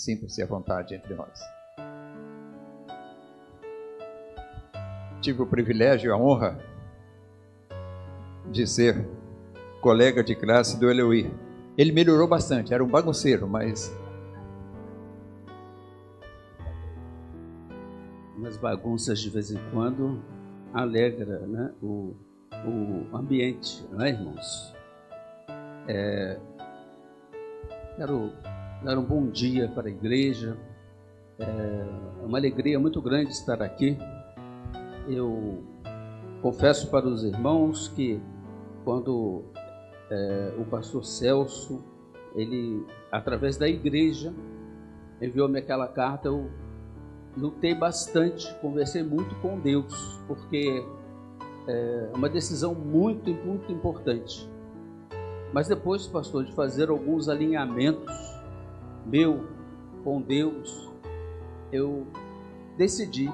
Sinta-se à vontade entre nós. Tive o privilégio e a honra de ser colega de classe do Eleuí. Ele melhorou bastante, era um bagunceiro, mas... Umas bagunças de vez em quando alegra, né, o ambiente, não é, irmãos? Quero dar um bom dia para a igreja. É uma alegria muito grande estar aqui. Eu confesso para os irmãos que quando o pastor Celso, ele, através da igreja, enviou-me aquela carta, eu lutei bastante, conversei muito com Deus, porque é uma decisão muito importante. Mas depois, pastor, de fazer alguns alinhamentos meu com Deus, eu decidi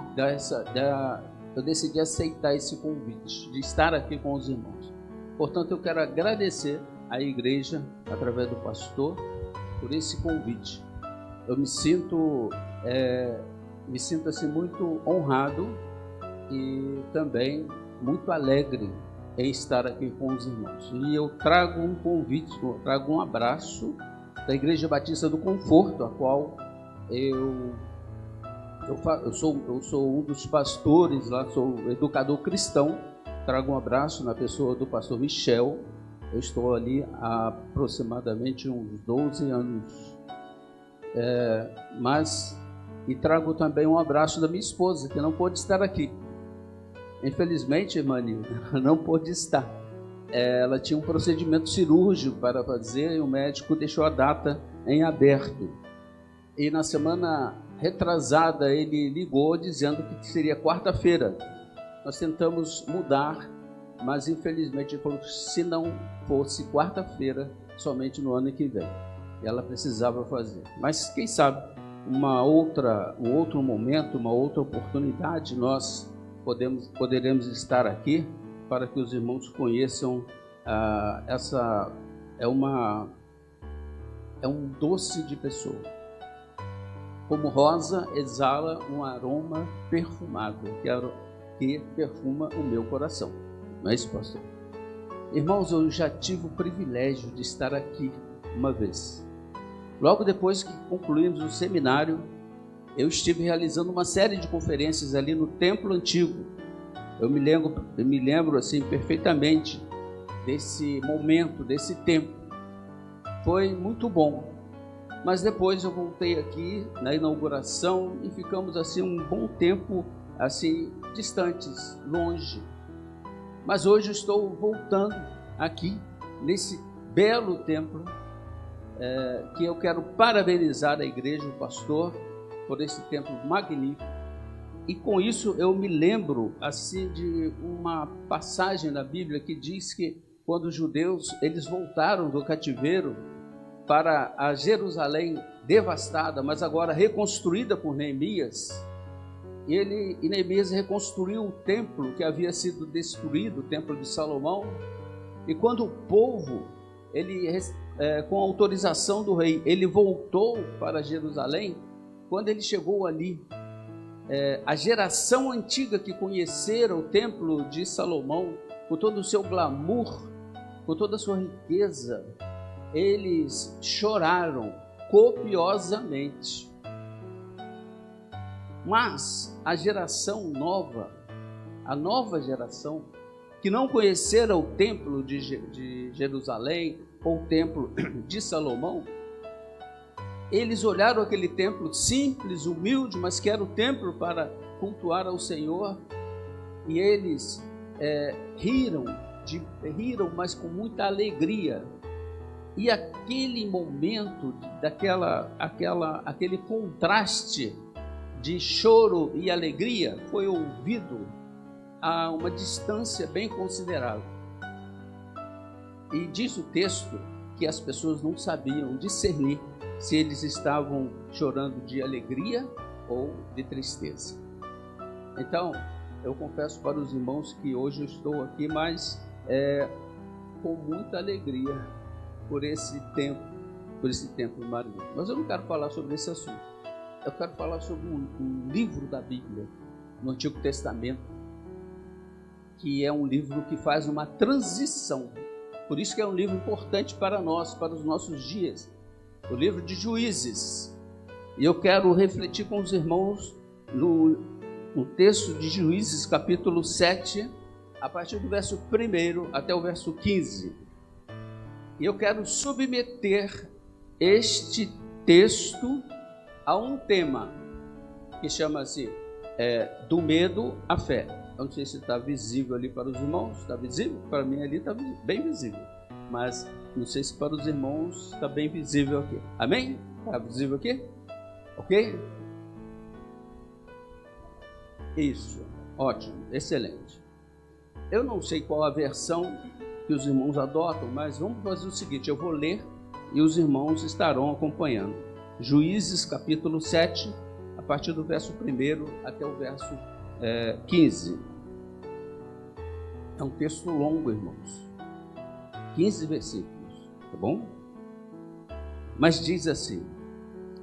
aceitar esse convite de estar aqui com os irmãos. Portanto, eu quero agradecer à igreja, através do pastor, por esse convite. Eu me sinto assim muito honrado e também muito alegre em estar aqui com os irmãos. E eu trago um convite, eu trago um abraço da Igreja Batista do Conforto, a qual eu sou um dos pastores lá, sou educador cristão. Trago um abraço na pessoa do pastor Michel. Eu estou ali há aproximadamente uns 12 anos. E trago também um abraço da minha esposa, que não pôde estar aqui. Infelizmente, Emmanuel, não pôde estar. Ela tinha um procedimento cirúrgico para fazer e o médico deixou a data em aberto. E na semana retrasada ele ligou dizendo que seria quarta-feira. Nós tentamos mudar, mas infelizmente ele falou que se não fosse quarta-feira, somente no ano que vem. E ela precisava fazer. Mas quem sabe, um outro momento, uma outra oportunidade, nós poderemos estar aqui para que os irmãos conheçam é um doce de pessoa. Como rosa exala um aroma perfumado, que perfuma o meu coração. Não é isso, pastor? Irmãos, eu já tive o privilégio de estar aqui uma vez. Logo depois que concluímos o seminário, eu estive realizando uma série de conferências ali no Templo Antigo. Eu me lembro assim perfeitamente desse momento, desse tempo. Foi muito bom. Mas depois eu voltei aqui na inauguração e ficamos assim um bom tempo assim distantes, longe. Mas hoje eu estou voltando aqui nesse belo templo que eu quero parabenizar a igreja, o pastor, por esse templo magnífico. E com isso eu me lembro assim de uma passagem na Bíblia que diz que quando os judeus eles voltaram do cativeiro para a Jerusalém devastada, mas agora reconstruída por Neemias, e Neemias reconstruiu o templo que havia sido destruído, o templo de Salomão. E quando o povo, com a autorização do rei, ele voltou para Jerusalém, quando ele chegou ali, a geração antiga que conhecera o templo de Salomão, com todo o seu glamour, com toda a sua riqueza, eles choraram copiosamente. Mas a geração nova, a nova geração, que não conhecera o templo de Jerusalém ou o templo de Salomão, eles olharam aquele templo simples, humilde, mas que era o templo para cultuar ao Senhor, e eles riram, mas com muita alegria. E aquele momento, aquele contraste de choro e alegria foi ouvido a uma distância bem considerável. E diz o texto que as pessoas não sabiam discernir se eles estavam chorando de alegria ou de tristeza. Então, eu confesso para os irmãos que hoje eu estou aqui, mas com muita alegria por esse tempo por esse tempo maravilhoso. Mas eu não quero falar sobre esse assunto. Eu quero falar sobre um livro da Bíblia, no Antigo Testamento, que é um livro que faz uma transição. Por isso que é um livro importante para nós, para os nossos dias. O livro de Juízes. E eu quero refletir com os irmãos no texto de Juízes, capítulo 7, a partir do verso 1 até o verso 15. E eu quero submeter este texto a um tema que chama-se do medo à fé. Eu não sei se está visível ali para os irmãos. Está visível? Para mim ali está bem visível. Mas não sei se para os irmãos está bem visível aqui. Amém? Está visível aqui? Ok? Isso. Ótimo. Excelente. Eu não sei qual a versão que os irmãos adotam, mas vamos fazer o seguinte. Eu vou ler e os irmãos estarão acompanhando. Juízes capítulo 7, a partir do verso 1 até o verso 15. É um texto longo, irmãos. 15 versículos, tá bom? Mas diz assim: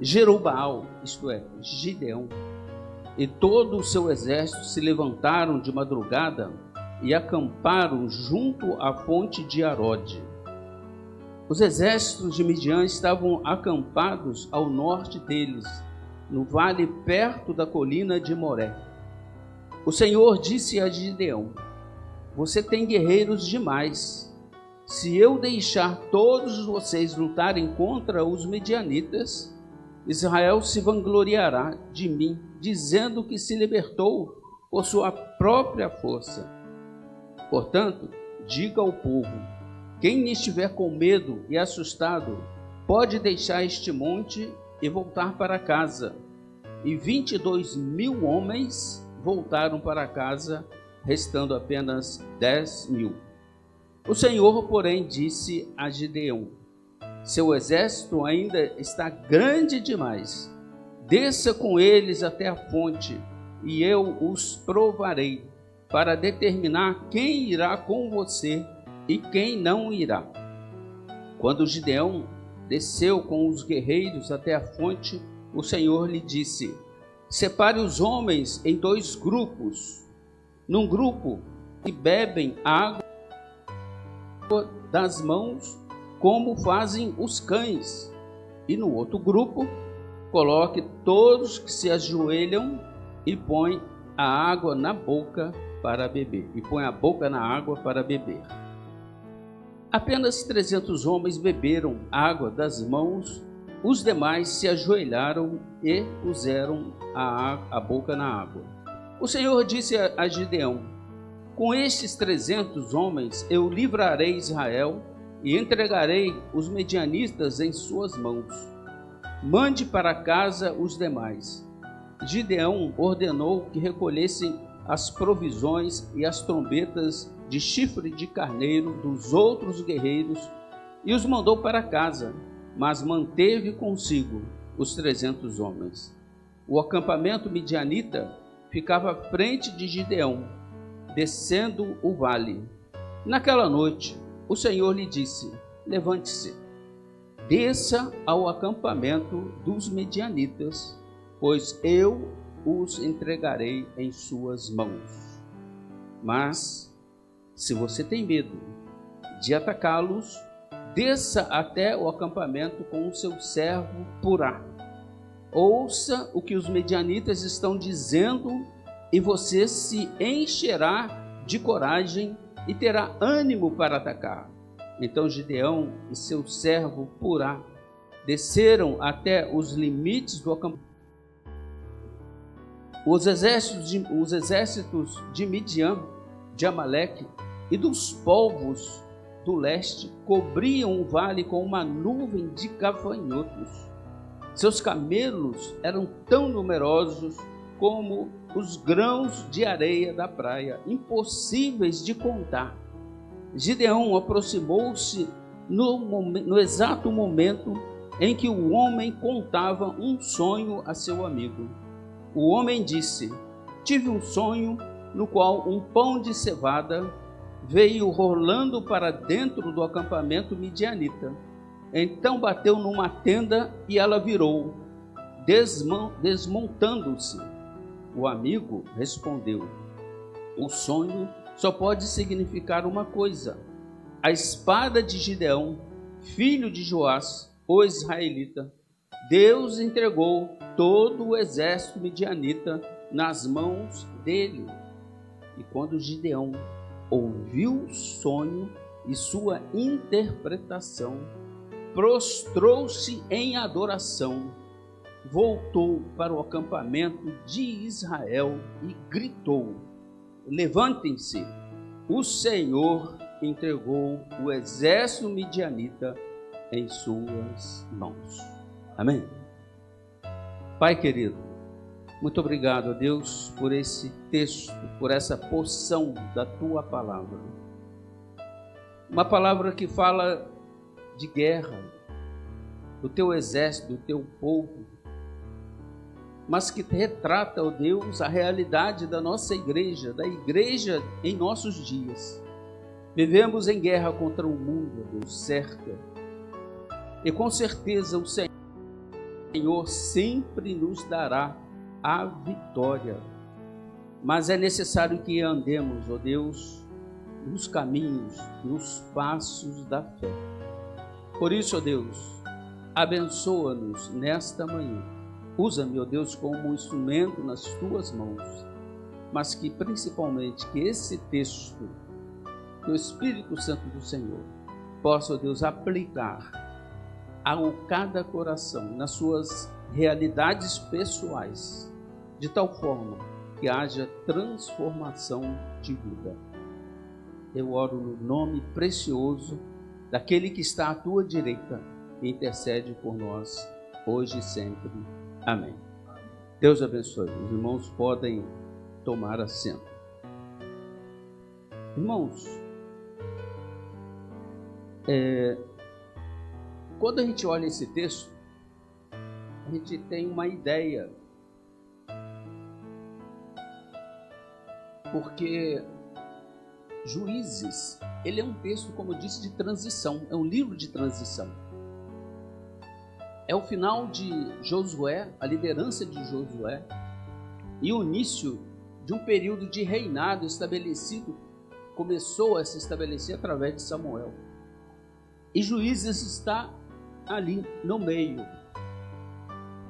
Jerubaal, isto é, Gideão, e todo o seu exército se levantaram de madrugada e acamparam junto à fonte de Arode. Os exércitos de Midian estavam acampados ao norte deles, no vale perto da colina de Moré. O Senhor disse a Gideão: Você tem guerreiros demais. Se eu deixar todos vocês lutarem contra os medianitas, Israel se vangloriará de mim, dizendo que se libertou por sua própria força. Portanto, diga ao povo: quem estiver com medo e assustado, pode deixar este monte e voltar para casa. E 22.000 homens voltaram para casa, restando apenas 10.000. O Senhor, porém, disse a Gideão: Seu exército ainda está grande demais. Desça com eles até a fonte, e eu os provarei, para determinar quem irá com você e quem não irá. Quando Gideão desceu com os guerreiros até a fonte, o Senhor lhe disse: Separe os homens em 2 grupos. Num grupo que bebem água das mãos, como fazem os cães, e no outro grupo coloque todos que se ajoelham e põe a água na boca para beber. Apenas 300 homens beberam água das mãos, os demais se ajoelharam e puseram a boca na água. O Senhor disse a Gideão: Com estes 300 homens eu livrarei Israel e entregarei os medianitas em suas mãos. Mande para casa os demais. Gideão ordenou que recolhessem as provisões e as trombetas de chifre de carneiro dos outros guerreiros e os mandou para casa, mas manteve consigo os 300 homens. O acampamento midianita ficava à frente de Gideão, descendo o vale. Naquela noite, o Senhor lhe disse: Levante-se, desça ao acampamento dos medianitas, pois eu os entregarei em suas mãos. Mas, se você tem medo de atacá-los, desça até o acampamento com o seu servo Purá. Ouça o que os medianitas estão dizendo e você se encherá de coragem e terá ânimo para atacar. Então Gideão e seu servo Purá desceram até os limites do acampamento. Os exércitos de Midian, de Amaleque e dos povos do leste cobriam o vale com uma nuvem de gafanhotos. Seus camelos eram tão numerosos como os grãos de areia da praia, impossíveis de contar. Gideão aproximou-se no exato momento em que o homem contava um sonho a seu amigo. O homem disse: Tive um sonho no qual um pão de cevada veio rolando para dentro do acampamento midianita. Então bateu numa tenda e ela virou, desmontando-se. O amigo respondeu: o sonho só pode significar uma coisa. A espada de Gideão, filho de Joás, o israelita, Deus entregou todo o exército midianita nas mãos dele. E quando Gideão ouviu o sonho e sua interpretação, prostrou-se em adoração, voltou para o acampamento de Israel e gritou: levantem-se, o Senhor entregou o exército midianita em suas mãos. Amém? Pai querido, muito obrigado a Deus por esse texto, por essa porção da tua palavra. Uma palavra que fala de guerra, do teu exército, do teu povo, mas que retrata, ó Deus, a realidade da nossa igreja, da igreja em nossos dias. Vivemos em guerra contra o mundo, ó Deus, cerca. E com certeza o Senhor sempre nos dará a vitória. Mas é necessário que andemos, ó Deus, nos caminhos, nos passos da fé. Por isso, ó Deus, abençoa-nos nesta manhã. Usa-me, ó Deus, como um instrumento nas tuas mãos, mas que principalmente que esse texto, que o Espírito Santo do Senhor possa, ó Deus, aplicar a cada coração nas suas realidades pessoais, de tal forma que haja transformação de vida. Eu oro no nome precioso daquele que está à tua direita e intercede por nós, hoje e sempre. Amém. Deus abençoe. Os irmãos podem tomar assento. Irmãos, quando a gente olha esse texto, a gente tem uma ideia. Porque Juízes, ele é um texto, como eu disse, de transição. É um livro de transição. É o final de Josué, a liderança de Josué, e o início de um período de reinado estabelecido, começou a se estabelecer através de Samuel. E Juízes está ali no meio.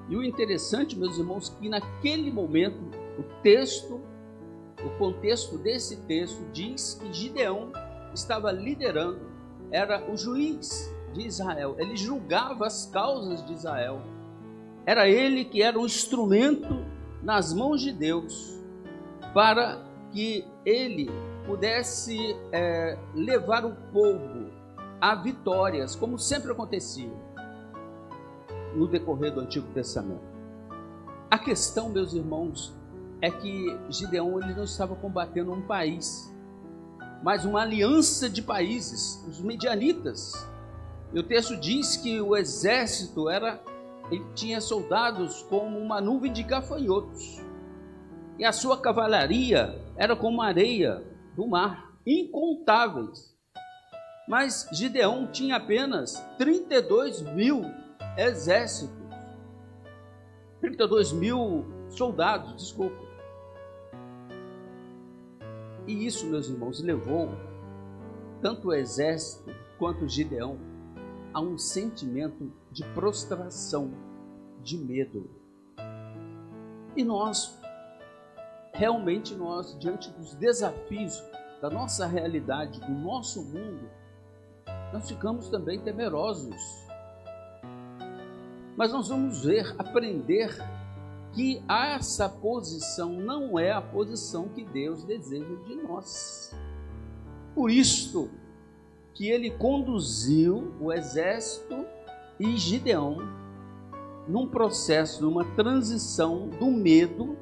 E o interessante, meus irmãos, que naquele momento, o contexto desse texto diz que Gideão estava liderando, era o juiz de Israel, ele julgava as causas de Israel, era ele que era um instrumento nas mãos de Deus, para que ele pudesse levar o povo a vitórias, como sempre acontecia no decorrer do Antigo Testamento. A questão, meus irmãos, é que Gideão ele não estava combatendo um país, mas uma aliança de países, os midianitas. E o texto diz que o exército ele tinha soldados como uma nuvem de gafanhotos, e a sua cavalaria era como a areia do mar, incontáveis. Mas Gideão tinha apenas 32 mil exércitos, 32 mil soldados, desculpa. E isso, meus irmãos, levou tanto o exército quanto Gideão a um sentimento de prostração, de medo. E nós, diante dos desafios da nossa realidade, do nosso mundo, nós ficamos também temerosos. Mas nós vamos aprender que essa posição não é a posição que Deus deseja de nós. Por isto que ele conduziu o exército e Gideão num processo, numa transição do medo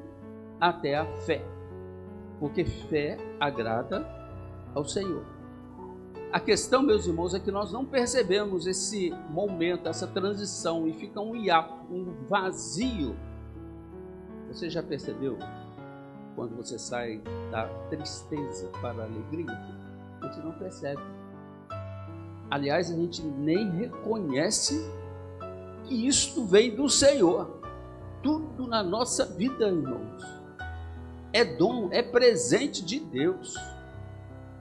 até a fé, porque fé agrada ao Senhor. A questão, meus irmãos, é que nós não percebemos esse momento, essa transição, e fica um hiato, um vazio. Você já percebeu quando você sai da tristeza para a alegria? A gente não percebe. Aliás, a gente nem reconhece que isto vem do Senhor. Tudo na nossa vida, irmãos, é dom, é presente de Deus.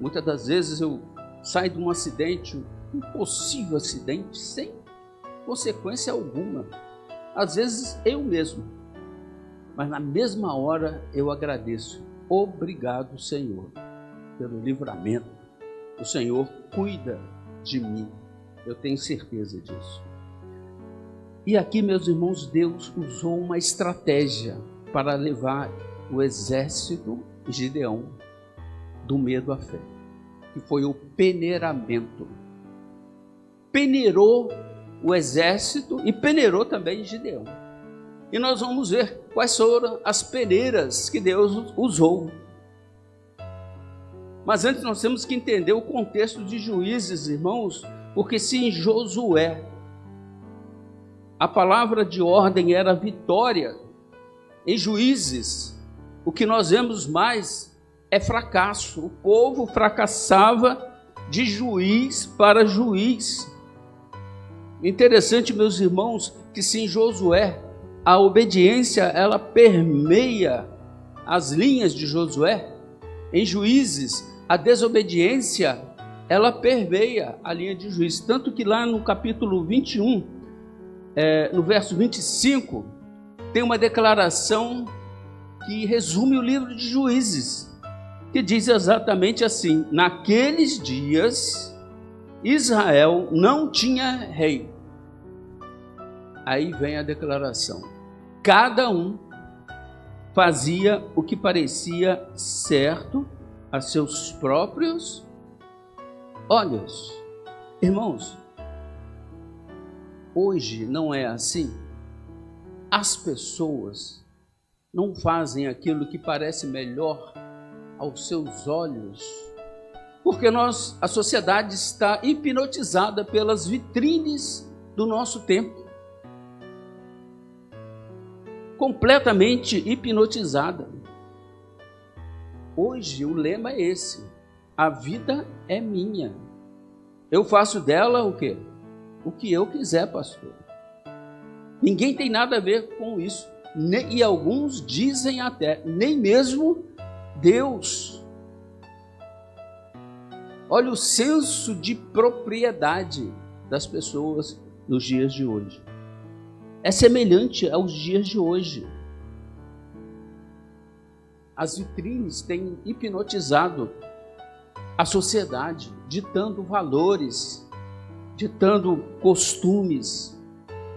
Muitas das vezes eu saio de um acidente, um possível acidente, sem consequência alguma. Às vezes eu mesmo, mas na mesma hora eu agradeço. Obrigado, Senhor, pelo livramento. O Senhor cuida de mim, eu tenho certeza disso. E aqui, meus irmãos, Deus usou uma estratégia para levar o exército de Gideão do medo à fé, que foi o peneiramento. Peneirou o exército e peneirou também Gideão. E nós vamos ver quais foram as peneiras que Deus usou. Mas antes nós temos que entender o contexto de Juízes, irmãos, porque se em Josué a palavra de ordem era vitória, em Juízes o que nós vemos mais é fracasso. O povo fracassava de juiz para juiz. Interessante, meus irmãos, que se em Josué a obediência ela permeia as linhas de Josué, em Juízes a desobediência ela permeia a linha de Juízes. Tanto que lá no capítulo 21, no verso 25, tem uma declaração que resume o livro de Juízes, que diz exatamente assim: naqueles dias Israel não tinha rei. Aí vem a declaração: cada um fazia o que parecia certo a seus próprios olhos. Irmãos, hoje não é assim. As pessoas não fazem aquilo que parece melhor aos seus olhos, porque a sociedade está hipnotizada pelas vitrines do nosso tempo. Completamente hipnotizada. Hoje o lema é esse: a vida é minha. Eu faço dela o quê? O que eu quiser, pastor. Ninguém tem nada a ver com isso. E alguns dizem até, nem mesmo Deus. Olha o senso de propriedade das pessoas nos dias de hoje. É semelhante aos dias de hoje. As vitrines têm hipnotizado a sociedade, ditando valores, ditando costumes,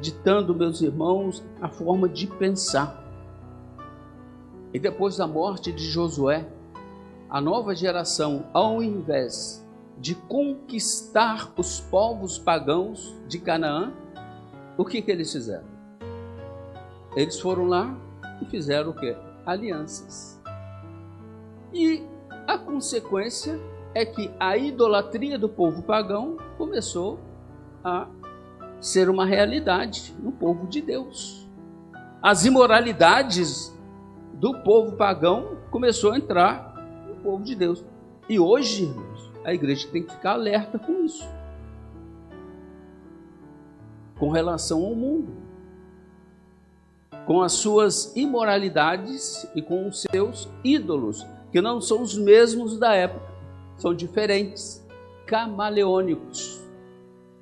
ditando, meus irmãos, a forma de pensar. E depois da morte de Josué, a nova geração, ao invés de conquistar os povos pagãos de Canaã, o que eles fizeram? Eles foram lá e fizeram o quê? Alianças. E a consequência é que a idolatria do povo pagão começou a ser uma realidade no povo de Deus. As imoralidades do povo pagão começou a entrar no povo de Deus. E hoje, irmãos, a igreja tem que ficar alerta com isso, com relação ao mundo, com as suas imoralidades e com os seus ídolos, que não são os mesmos da época, são diferentes, camaleônicos,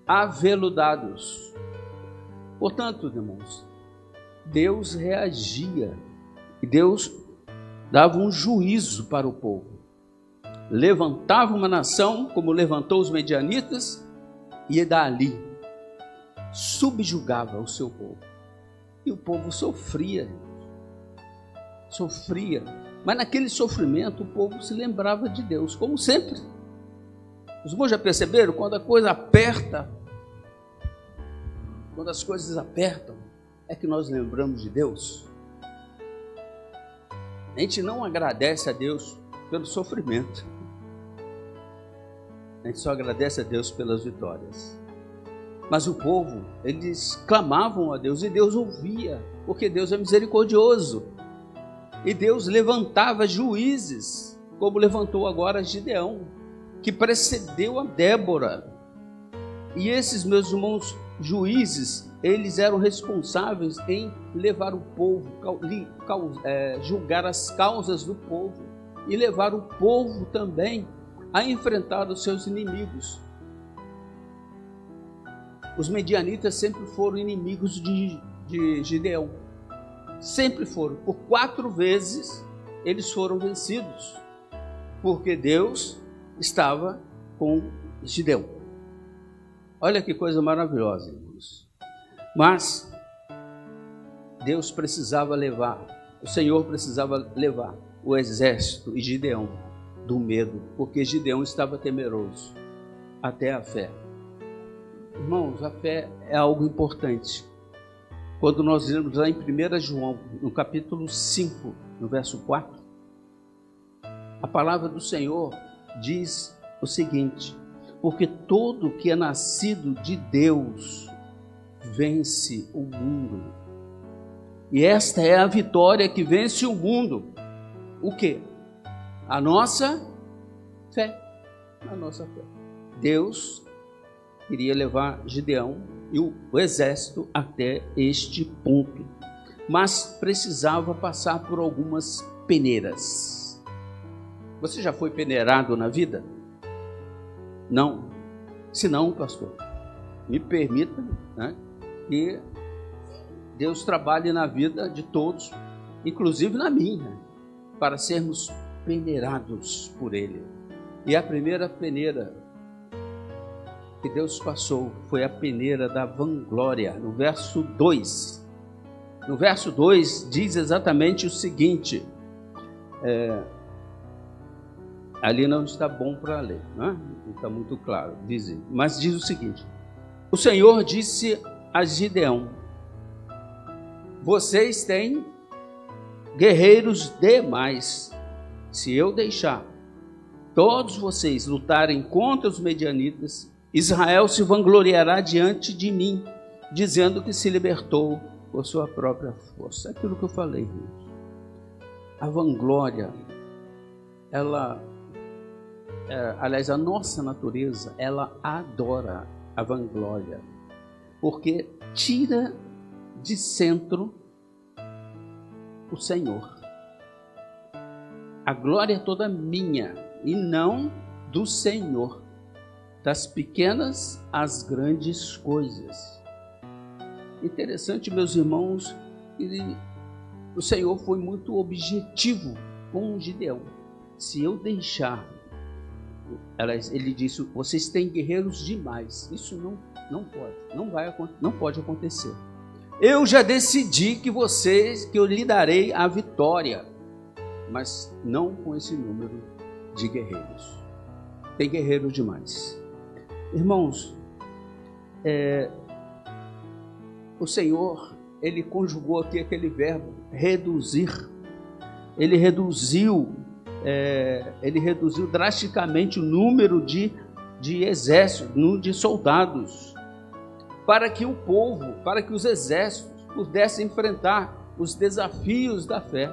aveludados. Portanto, irmãos, Deus reagia e Deus dava um juízo para o povo. Levantava uma nação, como levantou os medianitas, e dali subjugava o seu povo. E o povo sofria. Mas naquele sofrimento o povo se lembrava de Deus, como sempre. Os irmãos já perceberam? Quando a coisa aperta, quando as coisas apertam, é que nós lembramos de Deus. A gente não agradece a Deus pelo sofrimento. A gente só agradece a Deus pelas vitórias. Mas o povo, eles clamavam a Deus e Deus ouvia, porque Deus é misericordioso. E Deus levantava juízes, como levantou agora Gideão, que precedeu a Débora. E esses meus irmãos juízes, eles eram responsáveis em levar o povo, julgar as causas do povo e levar o povo também a enfrentar os seus inimigos. Os medianitas sempre foram inimigos de Gideão. Sempre foram. Por 4 vezes eles foram vencidos, porque Deus estava com Gideão. Olha que coisa maravilhosa, irmãos. Mas Deus precisava levar, o Senhor precisava levar o exército e Gideão do medo, porque Gideão estava temeroso até a fé. Irmãos, a fé é algo importante. Quando nós lemos lá em 1 João, no capítulo 5, no verso 4, a palavra do Senhor diz o seguinte: porque todo que é nascido de Deus vence o mundo. E esta é a vitória que vence o mundo. O quê? A nossa fé. A nossa fé. Deus queria levar Gideão e o exército até este ponto, mas precisava passar por algumas peneiras. Você já foi peneirado na vida? Não. Se não, pastor, me permita, né, que Deus trabalhe na vida de todos, inclusive na minha, para sermos peneirados por Ele. E a primeira peneira que Deus passou foi a peneira da vanglória, no verso 2. No verso 2 diz exatamente o seguinte, ali não está bom para ler, né? Não está muito claro, mas diz o seguinte: o Senhor disse a Gideão: vocês têm guerreiros demais. Se eu deixar todos vocês lutarem contra os medianitas, Israel se vangloriará diante de mim, dizendo que se libertou por sua própria força. É aquilo que eu falei, irmãos. A vanglória, aliás, a nossa natureza, ela adora a vanglória, porque tira de centro o Senhor. A glória é toda minha e não do Senhor, das pequenas às grandes coisas. Interessante, meus irmãos, que o Senhor foi muito objetivo com Gideão. Se eu deixar, ele disse, vocês têm guerreiros demais. Isso não pode acontecer. Eu já decidi que eu lhe darei a vitória, mas não com esse número de guerreiros. Tem guerreiro demais. Irmãos, o Senhor, Ele conjugou aqui aquele verbo, reduzir. Ele reduziu drasticamente o número de exércitos, de soldados, para que o povo, para que os exércitos pudessem enfrentar os desafios da fé,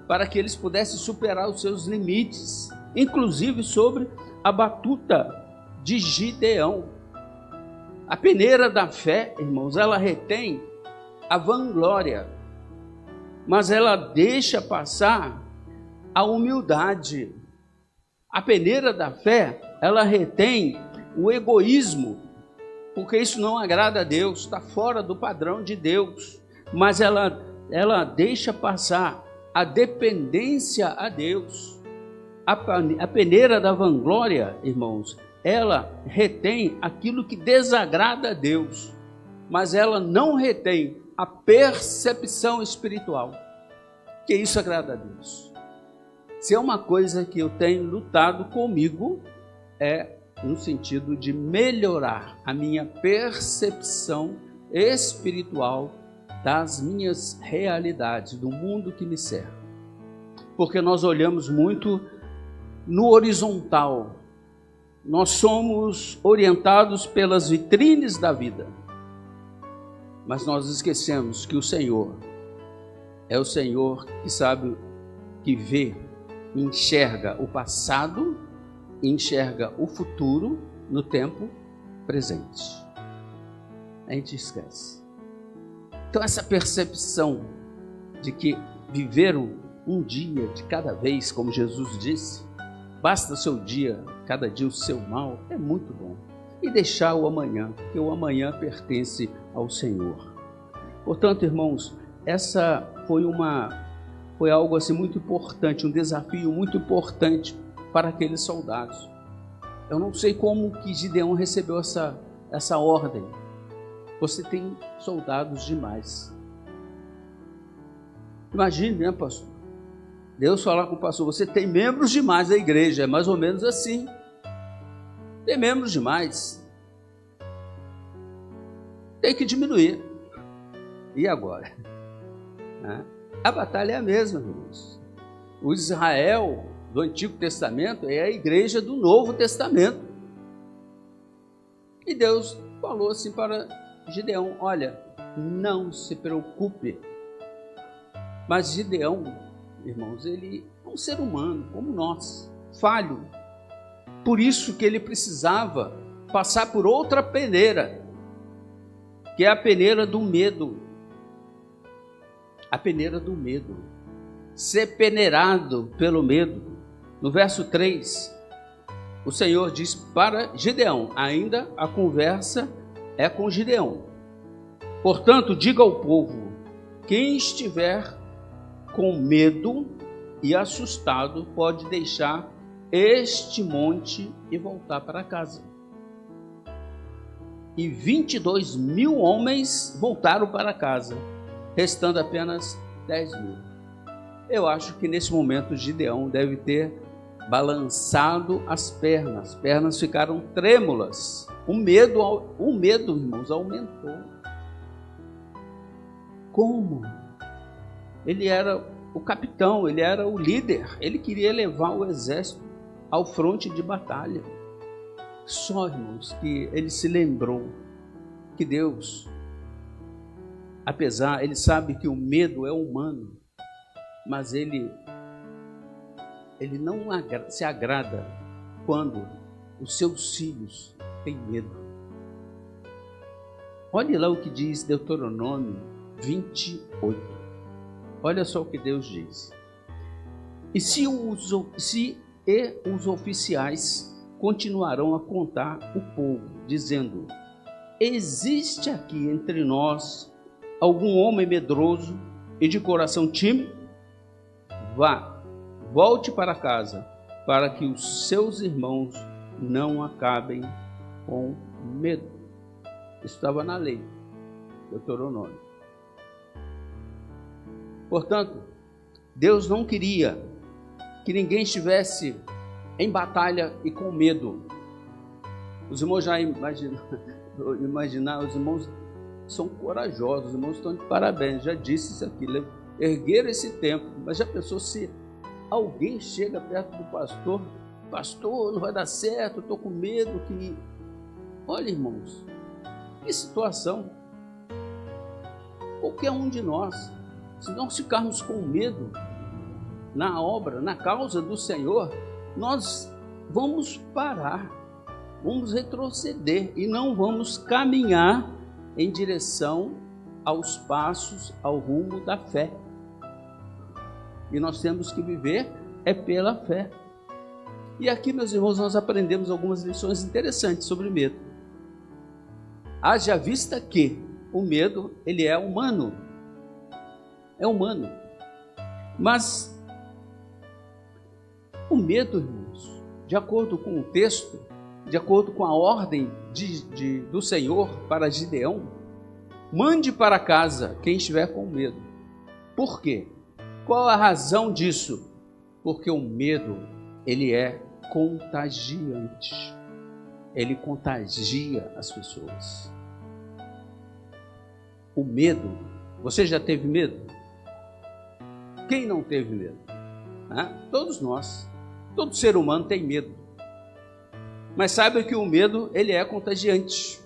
para que eles pudessem superar os seus limites, inclusive sobre a batuta de Gideão. A peneira da fé, irmãos, ela retém a vanglória, mas ela deixa passar a humildade. A peneira da fé, ela retém o egoísmo, porque isso não agrada a Deus, está fora do padrão de Deus, mas ela deixa passar a dependência a Deus. A peneira da vanglória, irmãos, ela retém aquilo que desagrada a Deus, mas ela não retém a percepção espiritual, que isso agrada a Deus. Se é uma coisa que eu tenho lutado comigo, é no sentido de melhorar a minha percepção espiritual das minhas realidades, do mundo que me cerca. Porque nós olhamos muito no horizontal, nós somos orientados pelas vitrines da vida, mas nós esquecemos que o Senhor é o Senhor que sabe, que vê, enxerga o passado, enxerga o futuro no tempo presente. A gente esquece. Então essa percepção de que viver um dia de cada vez, como Jesus disse, basta o seu dia, cada dia o seu mal, é muito bom. E deixar o amanhã, porque o amanhã pertence ao Senhor. Portanto, irmãos, essa foi algo assim muito importante, um desafio muito importante para aqueles soldados. Eu não sei como que Gideão recebeu essa ordem. Você tem soldados demais. Imagine, né, pastor? Deus falar com o pastor, você tem membros demais da igreja, é mais ou menos assim. Tem membros demais. Tem que diminuir. E agora? A batalha é a mesma, irmãos. O Israel do Antigo Testamento é a igreja do Novo Testamento. E Deus falou assim para Gideão, olha, não se preocupe. Mas Gideão, irmãos, ele é um ser humano como nós, falho. Por isso que ele precisava passar por outra peneira, que é a peneira do medo. A peneira do medo. Ser peneirado pelo medo. No verso 3, o Senhor diz para Gideão, ainda a conversa é com Gideão. Portanto, diga ao povo, quem estiver com medo e assustado pode deixar este monte e voltar para casa. E 22.000 homens voltaram para casa, restando apenas 10.000. Eu acho que nesse momento Gideão deve ter balançado as pernas ficaram trêmulas. O medo, irmãos, aumentou. Como? Ele era o capitão, ele era o líder, ele queria levar o exército ao fronte de batalha. Só, irmãos, que ele se lembrou que Deus, apesar, ele sabe que o medo é humano, mas ele não se agrada quando os seus filhos têm medo. Olhe lá o que diz Deuteronômio 28. Olha só o que Deus diz. E se os oficiais continuarão a contar o povo, dizendo, existe aqui entre nós algum homem medroso e de coração tímido? Volte para casa, para que os seus irmãos não acabem com medo. Estava na lei, Deuteronômio. Portanto, Deus não queria que ninguém estivesse em batalha e com medo. Os irmãos já imaginar, os irmãos são corajosos, os irmãos estão de parabéns, já disse isso aqui, ergueram esse templo, mas já pensou se alguém chega perto do pastor, não vai dar certo, eu estou com medo que... Olha, irmãos, que situação. Qualquer um de nós, se nós ficarmos com medo na obra, na causa do Senhor, nós vamos parar, vamos retroceder e não vamos caminhar em direção aos passos, ao rumo da fé. E nós temos que viver pela fé. E aqui, meus irmãos, nós aprendemos algumas lições interessantes sobre medo. Haja vista que o medo, ele é humano. É humano. Mas o medo, irmãos, de acordo com o texto, de acordo com a ordem do Senhor para Gideão, mande para casa quem estiver com medo. Por quê? Qual a razão disso? Porque o medo, ele é contagiante. Ele contagia as pessoas. O medo, você já teve medo? Quem não teve medo? Todos nós. Todo ser humano tem medo. Mas saiba que o medo, ele é contagiante.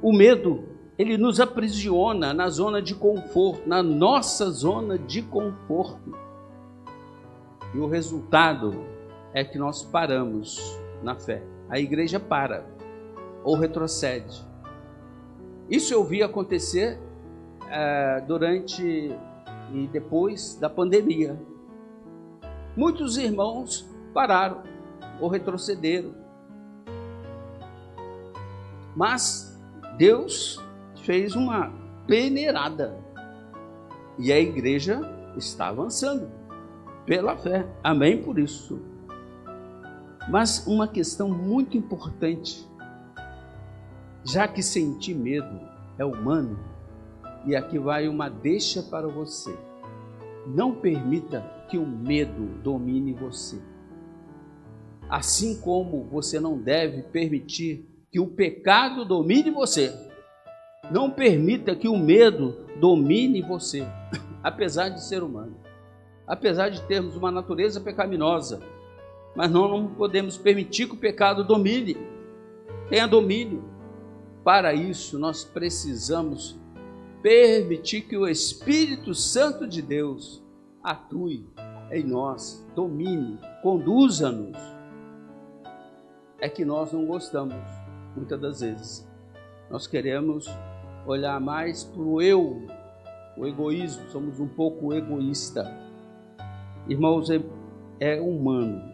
O medo, ele nos aprisiona na zona de conforto, na nossa zona de conforto. E o resultado é que nós paramos na fé. A igreja para. ou retrocede. Isso eu vi acontecer durante e depois da pandemia. Muitos irmãos pararam ou retrocederam. Mas Deus fez uma peneirada e a igreja está avançando pela fé. Amém por isso. Mas uma questão muito importante, já que sentir medo é humano, e aqui vai uma deixa para você: não permita que o medo domine você. Assim como você não deve permitir que o pecado domine você, não permita que o medo domine você, apesar de ser humano, apesar de termos uma natureza pecaminosa, mas não podemos permitir que o pecado tenha domínio. Para isso, nós precisamos permitir que o Espírito Santo de Deus atue em nós, domine, conduza-nos. É que nós não gostamos, muitas das vezes. Nós queremos olhar mais para o eu, o egoísmo, somos um pouco egoísta. Irmãos, é humano,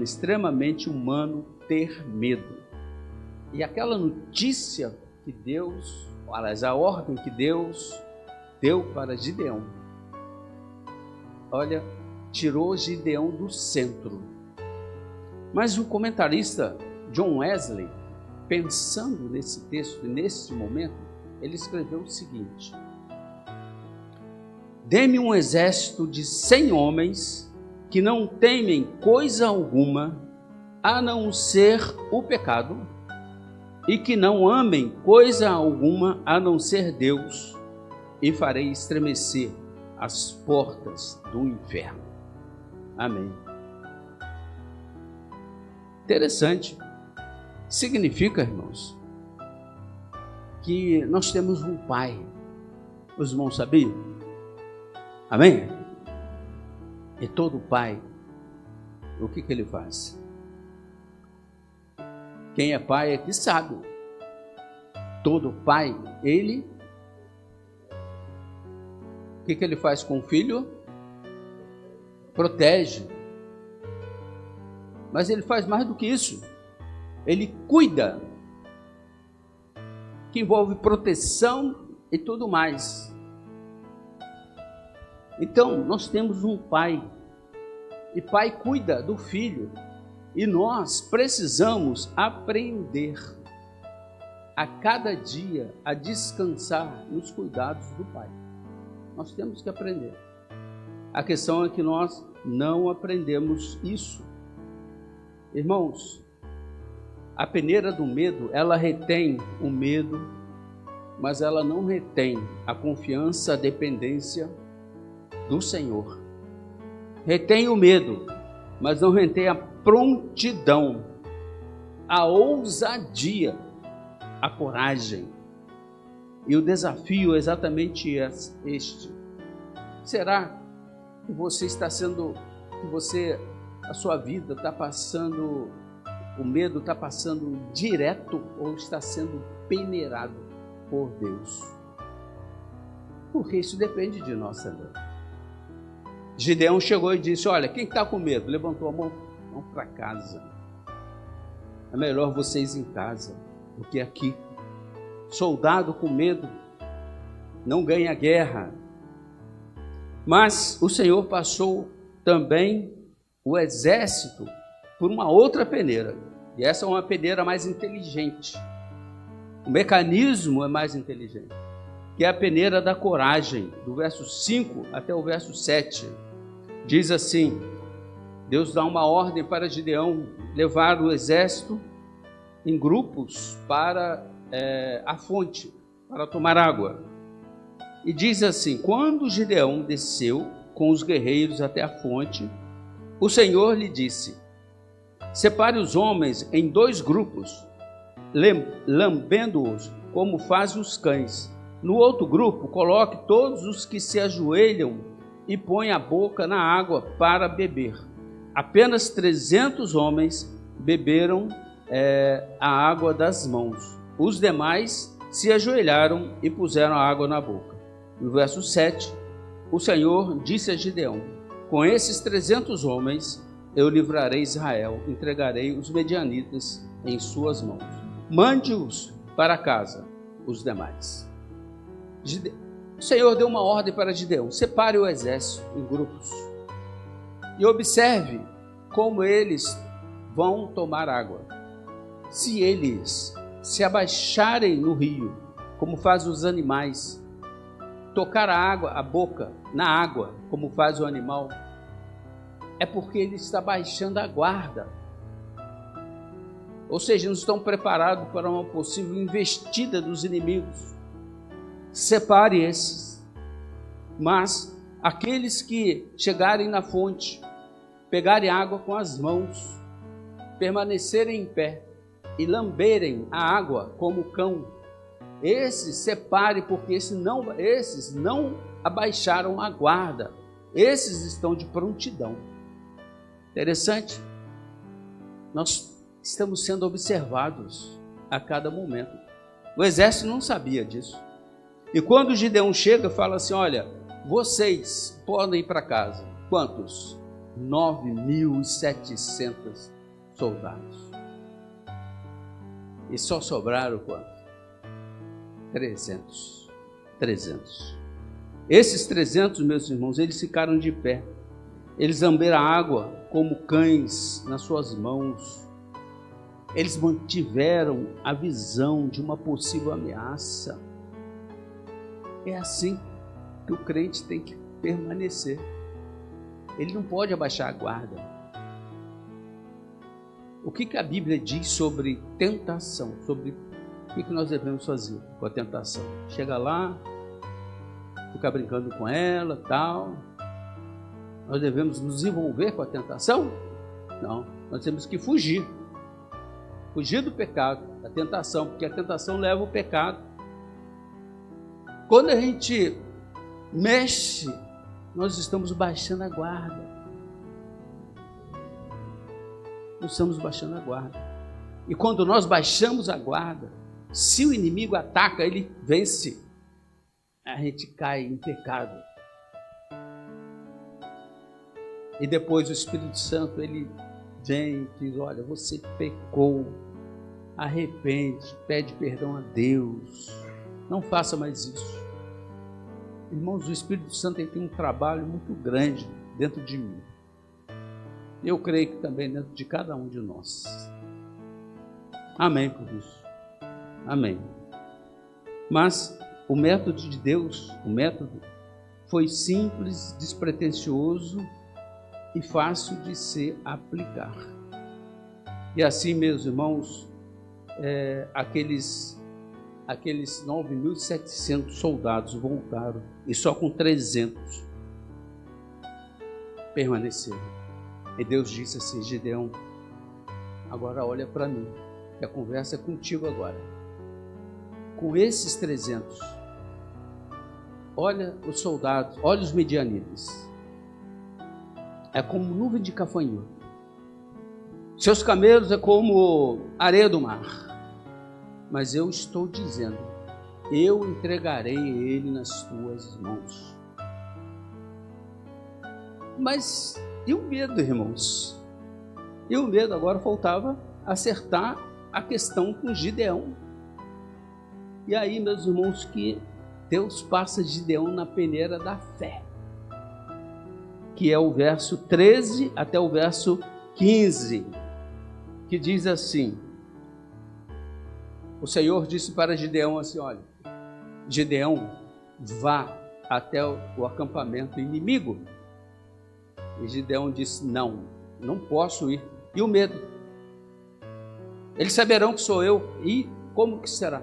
extremamente humano ter medo. E aquela notícia que Deus, aliás, a ordem que Deus deu para Gideão, olha, tirou Gideão do centro. Mas o comentarista John Wesley, pensando nesse texto e nesse momento, ele escreveu o seguinte: dê-me um exército de 100 homens que não temem coisa alguma a não ser o pecado e que não amem coisa alguma a não ser Deus, e farei estremecer as portas do inferno. Amém. Interessante. Significa, irmãos, que nós temos um Pai. Os irmãos sabiam? Amém? E todo pai, o que ele faz? Quem é pai é que sabe. Todo pai, o que ele faz com o filho? Protege. Mas ele faz mais do que isso. Ele cuida, que envolve proteção e tudo mais. Então, nós temos um pai, e pai cuida do filho, e nós precisamos aprender a cada dia a descansar nos cuidados do pai. Nós temos que aprender. A questão é que nós não aprendemos isso. Irmãos, a peneira do medo, ela retém o medo, mas ela não retém a confiança, a dependência do Senhor. Retém o medo, mas não retém a prontidão, a ousadia, a coragem. E o desafio é exatamente este. Será que você está sendo, a sua vida está passando, o medo está passando direto ou está sendo peneirado por Deus? Porque isso depende de nós também. Gideão chegou e disse: olha, quem está com medo? Levantou a mão, vão para casa. É melhor vocês em casa do que aqui. Soldado com medo não ganha guerra. Mas o Senhor passou também o exército por uma outra peneira. E essa é uma peneira mais inteligente. O mecanismo é mais inteligente, que é a peneira da coragem, do verso 5 até o verso 7. Diz assim: Deus dá uma ordem para Gideão levar o exército em grupos para a fonte, para tomar água. E diz assim: quando Gideão desceu com os guerreiros até a fonte, o Senhor lhe disse: separe os homens em 2 grupos, lambendo-os como fazem os cães. No outro grupo, coloque todos os que se ajoelham e põe a boca na água para beber. Apenas 300 homens beberam a água das mãos. Os demais se ajoelharam e puseram a água na boca. No verso 7, o Senhor disse a Gideão: com esses 300 homens eu livrarei Israel, entregarei os medianitas em suas mãos. Mande-os para casa, os demais. O Senhor deu uma ordem para Gideão: separe o exército em grupos e observe como eles vão tomar água. Se eles se abaixarem no rio, como fazem os animais, tocar a água, a boca na água, como faz o animal, é porque ele está baixando a guarda. Ou seja, não estão preparados para uma possível investida dos inimigos. Separe esses. Mas aqueles que chegarem na fonte, pegarem água com as mãos, permanecerem em pé e lamberem a água como cão, esses separe, porque esses não abaixaram a guarda. Esses estão de prontidão. Interessante. Nós estamos sendo observados a cada momento. O exército não sabia disso. E quando Gideão chega, fala assim: olha, vocês podem ir para casa. Quantos? 9.700 soldados. E só sobraram quantos? 300. Esses 300, meus irmãos, eles ficaram de pé. Eles lamberam a água como cães nas suas mãos. Eles mantiveram a visão de uma possível ameaça. É assim que o crente tem que permanecer. Ele não pode abaixar a guarda. O que a Bíblia diz sobre tentação? Sobre o que nós devemos fazer com a tentação? Chega lá, ficar brincando com ela, tal. Nós devemos nos envolver com a tentação? Não, nós temos que fugir. Fugir do pecado, da tentação, porque a tentação leva ao pecado. Quando a gente mexe, nós estamos baixando a guarda. Nós estamos baixando a guarda. E quando nós baixamos a guarda, se o inimigo ataca, ele vence. A gente cai em pecado. E depois o Espírito Santo, ele vem e diz: olha, você pecou, arrepende, pede perdão a Deus, não faça mais isso. Irmãos, o Espírito Santo ele tem um trabalho muito grande dentro de mim. Eu creio que também dentro de cada um de nós. Amém por isso. Amém. Mas o método de Deus, o método foi simples, despretensioso e fácil de se aplicar. E assim, meus irmãos, aqueles 9.700 soldados voltaram e só com 300 permaneceram. E Deus disse assim: Gideão, agora olha para mim, que a conversa é contigo agora. Com esses 300, olha os soldados, olha os medianitas. É como nuvem de gafanhoto. Seus camelos é como areia do mar. Mas eu estou dizendo: eu entregarei ele nas tuas mãos. Mas e o medo, irmãos? E o medo? Agora faltava acertar a questão com Gideão. E aí, meus irmãos, que Deus passa Gideão na peneira da fé, que é o verso 13 até o verso 15, que diz assim: o Senhor disse para Gideão assim: olha, Gideão, vá até o acampamento inimigo. E Gideão disse: não posso ir. E o medo? Eles saberão que sou eu, e como que será?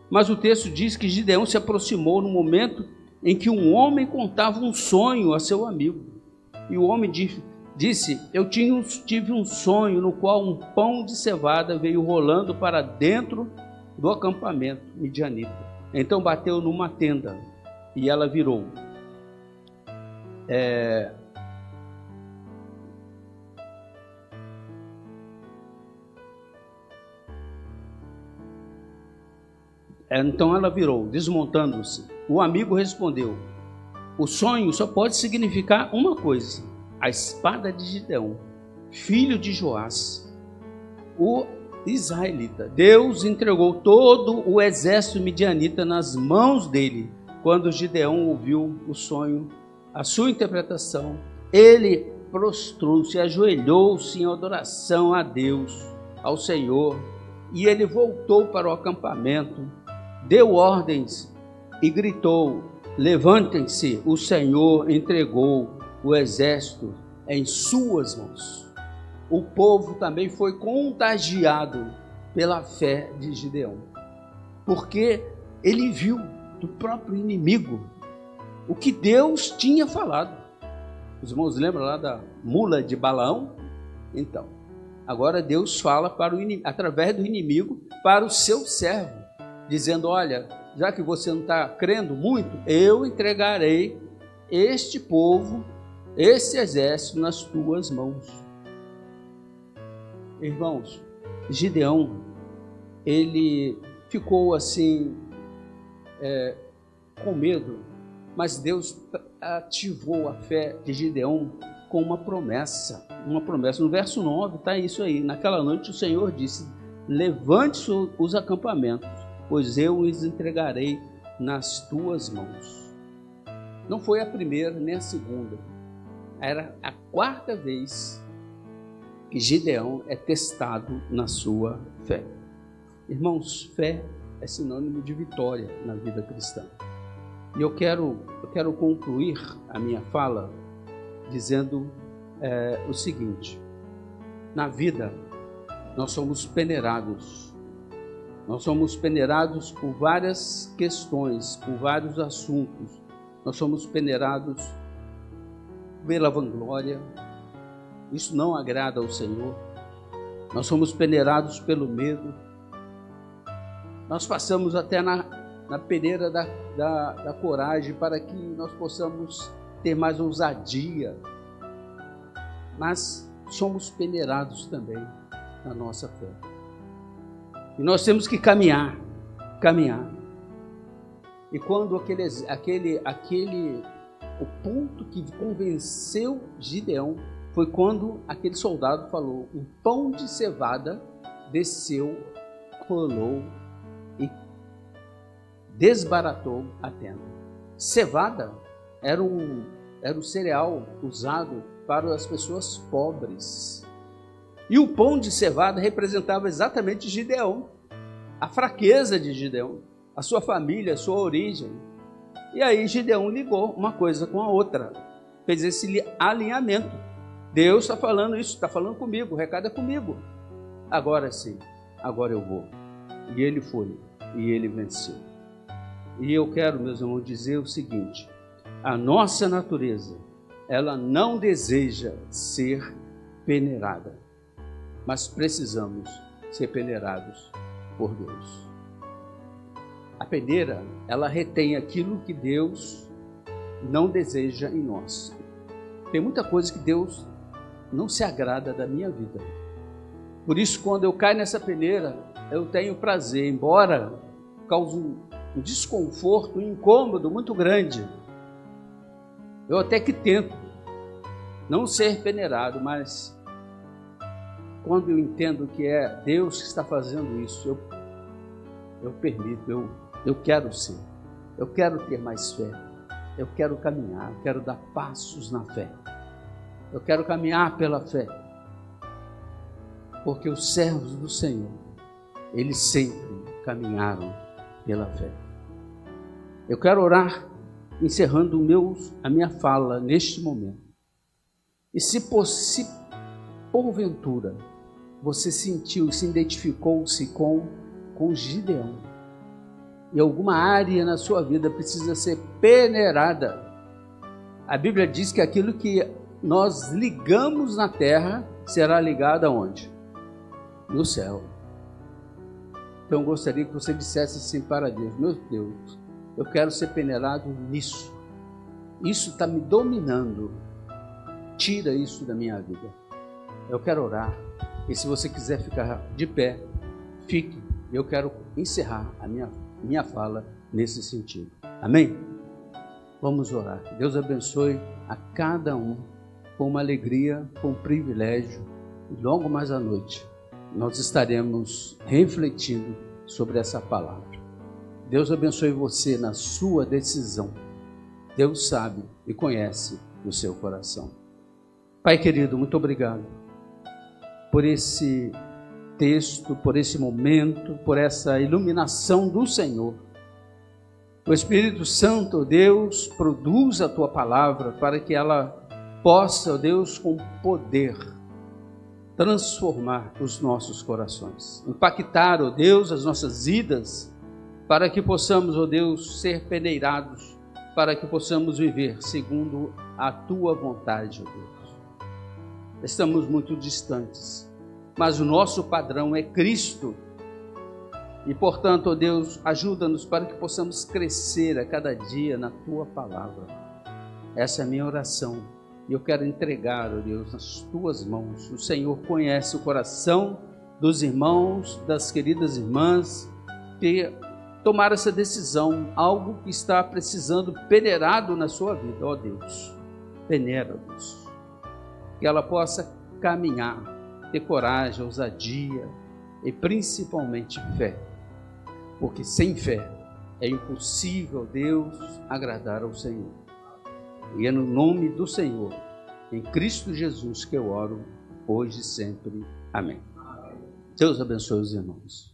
Mas o texto diz que Gideão se aproximou no momento em que um homem contava um sonho a seu amigo. E o homem disse: eu tive um sonho no qual um pão de cevada veio rolando para dentro do acampamento midianita. Então bateu numa tenda e ela virou. Então ela virou, desmontando-se. O amigo respondeu: o sonho só pode significar uma coisa: a espada de Gideão, filho de Joás, o israelita. Deus entregou todo o exército midianita nas mãos dele. Quando Gideão ouviu o sonho, a sua interpretação, ele prostrou-se, ajoelhou-se em adoração a Deus, ao Senhor, e ele voltou para o acampamento, deu ordens e gritou: levantem-se, o Senhor entregou o exército em suas mãos. O povo também foi contagiado pela fé de Gideão, porque ele viu do próprio inimigo o que Deus tinha falado. Os irmãos lembram lá da mula de Balaão? Então, agora Deus fala para o inimigo, através do inimigo, para o seu servo, dizendo: olha, já que você não está crendo muito, eu entregarei este povo, este exército nas tuas mãos. Irmãos, Gideão, ele ficou assim, com medo, mas Deus ativou a fé de Gideão com uma promessa. No verso 9 está isso aí: naquela noite o Senhor disse: levante os acampamentos, pois eu os entregarei nas tuas mãos. Não foi a primeira nem a segunda, era a quarta vez que Gideão é testado na sua fé. Irmãos, fé é sinônimo de vitória na vida cristã. E eu quero concluir a minha fala dizendo o seguinte: na vida nós somos peneirados. Nós somos peneirados por várias questões, por vários assuntos. Nós somos peneirados pela vanglória. Isso não agrada ao Senhor. Nós somos peneirados pelo medo. Nós passamos até na peneira da coragem para que nós possamos ter mais ousadia. Mas somos peneirados também na nossa fé. E nós temos que caminhar. E quando o ponto que convenceu Gideão foi quando aquele soldado falou: um pão de cevada desceu, rolou e desbaratou a tenda. Cevada era o cereal usado para as pessoas pobres. E o pão de cevada representava exatamente Gideão, a fraqueza de Gideão, a sua família, a sua origem. E aí Gideão ligou uma coisa com a outra, fez esse alinhamento. Deus está falando isso, está falando comigo, o recado é comigo. Agora sim, agora eu vou. E ele foi, e ele venceu. E eu quero, meus irmãos, dizer o seguinte: a nossa natureza, ela não deseja ser peneirada, mas precisamos ser peneirados por Deus. A peneira, ela retém aquilo que Deus não deseja em nós. Tem muita coisa que Deus não se agrada da minha vida. Por isso, quando eu caio nessa peneira, eu tenho prazer, embora cause um desconforto, um incômodo muito grande. Eu até que tento não ser peneirado, mas quando eu entendo que é Deus que está fazendo isso, eu permito, eu quero ser, eu quero ter mais fé, eu quero caminhar, eu quero dar passos na fé, eu quero caminhar pela fé, porque os servos do Senhor, eles sempre caminharam pela fé. Eu quero orar, encerrando a minha fala neste momento. E se porventura você sentiu, se identificou-se com Gideão, e alguma área na sua vida precisa ser peneirada, a Bíblia diz que aquilo que nós ligamos na terra será ligado aonde? No céu. Então eu gostaria que você dissesse assim para Deus: meu Deus, eu quero ser peneirado nisso. Isso está me dominando. Tira isso da minha vida. Eu quero orar. E se você quiser ficar de pé, fique. Eu quero encerrar a minha minha fala nesse sentido. Amém? Vamos orar. Deus abençoe a cada um com uma alegria, com um privilégio. E logo mais à noite nós estaremos refletindo sobre essa palavra. Deus abençoe você na sua decisão. Deus sabe e conhece o seu coração. Pai querido, muito obrigado por esse texto, por esse momento, por essa iluminação do Senhor. O Espírito Santo, Deus, produz a Tua palavra para que ela possa, Deus, com poder, transformar os nossos corações, impactar, ó Deus, as nossas vidas, para que possamos, ó Deus, ser peneirados, para que possamos viver segundo a Tua vontade, ó Deus. Estamos muito distantes, mas o nosso padrão é Cristo. E, portanto, ó Deus, ajuda-nos para que possamos crescer a cada dia na Tua palavra. Essa é a minha oração. E eu quero entregar, ó Deus, nas Tuas mãos. O Senhor conhece o coração dos irmãos, das queridas irmãs, que tomaram essa decisão, algo que está precisando peneirado na sua vida, ó Deus. Peneira, Deus. Que ela possa caminhar, ter coragem, ousadia e principalmente fé. Porque sem fé é impossível, Deus, agradar ao Senhor. E é no nome do Senhor, em Cristo Jesus, que eu oro, hoje e sempre. Amém. Deus abençoe os irmãos.